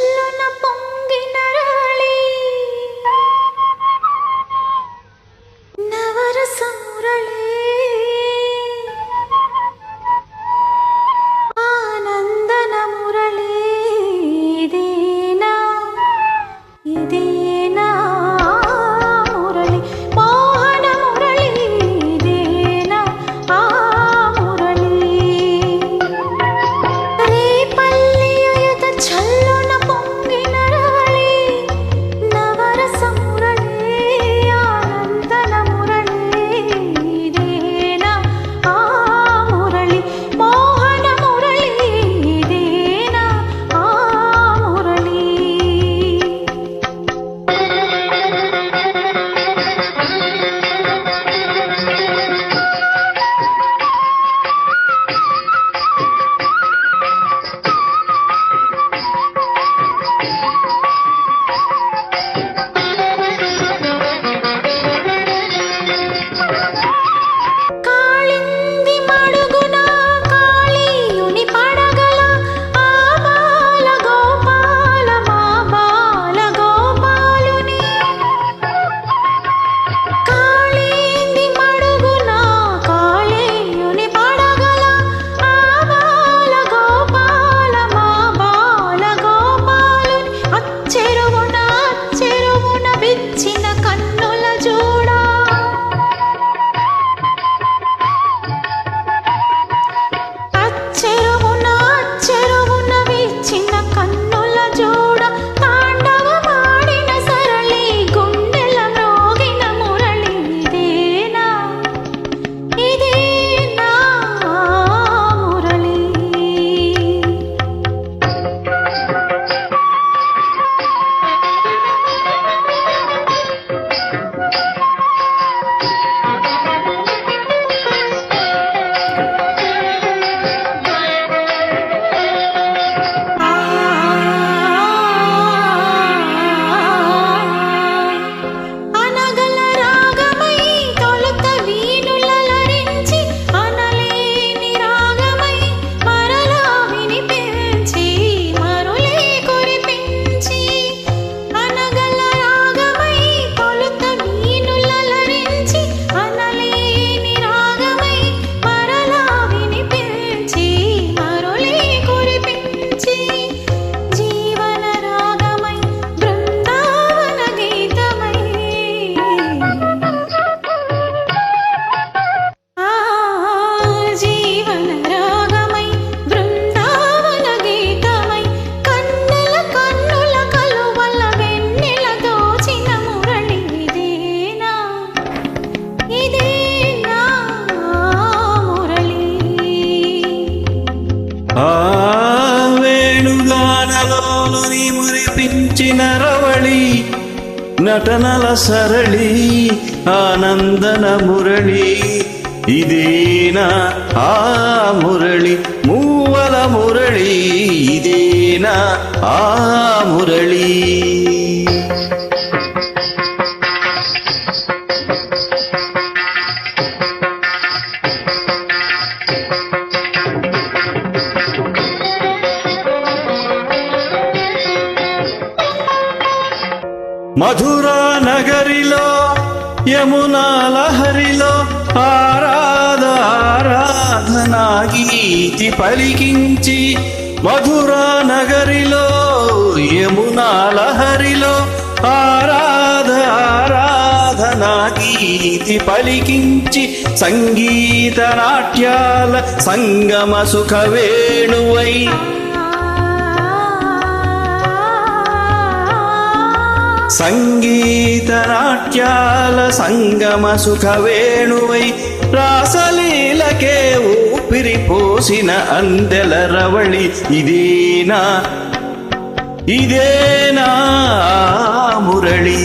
చల్లున పొంగిన రాళి నవరస మురళి ఆనందన మురళి ఇదేనా ఇదేనా మురళి మోహన మురళి ఇదేనా ఆ మురళి రేపల్లి అయత చల్లున పొంగిన రాళి నవరస మురళి ఆనందన మురళి ఇదేనా ఆ మురళి మోహన మురళి ఇదేనా ఆ మురళి కాళింది మడుగున కాళీయుని పడగల ఆ బాల గోపాల మా బాల గోపాలుని కాళింది మడుగున కాళీయుని పడగల ఆ బాల గోపాల మా బాల గోపాలుని అచ్చెరువున విచ్చిన కన్నుల జోడా అచ్చెరువున విచ్చిన కన్నుల జోడ తాండవమాడిన సరళి గుండెల మ్రోగిన మురళి ఇదేనా ఇదేనా మురళి అనగల రాగమై తొలుత వీణులలరించి అనలేని రాగమై మరలా వినిపించి మరులే కురిపించి అనగల రాగమై తొలుత వీణులలరించి అనలేని రాగమై మరలా వినిపించి మరులే కురిపించి జీవన రాగమై బృందావన గీతమై జీవన రాగమై బృందావన గీతమై కన్నుల కలువల వెన్నెల దోచిన మురళి ఇదేనా ఇదేనా మురళి ఆ వేణుగానలోని మురిపించిన రవళి నటనల సరళి ఆనందన మురళి ఇదేనా ఆ మురళి మూవల మురళి ఇదేనా ఆ మురళి మధురా నగరిలో యమునా లహరిలో ఆరాధనా గీతి పలికించి మధురా నగరిలో యమునా లహరిలో ఆరాధనా గీతి పలికించి సంగీత నాట్యాల సంగమ సుఖ వేణువై సంగీత నాట్యాల సంగమ సుఖ వేణువై రాసలీలకే ఊపిరి పోసిన అందెల రవళి ఇదేనా ఇదేనా మురళి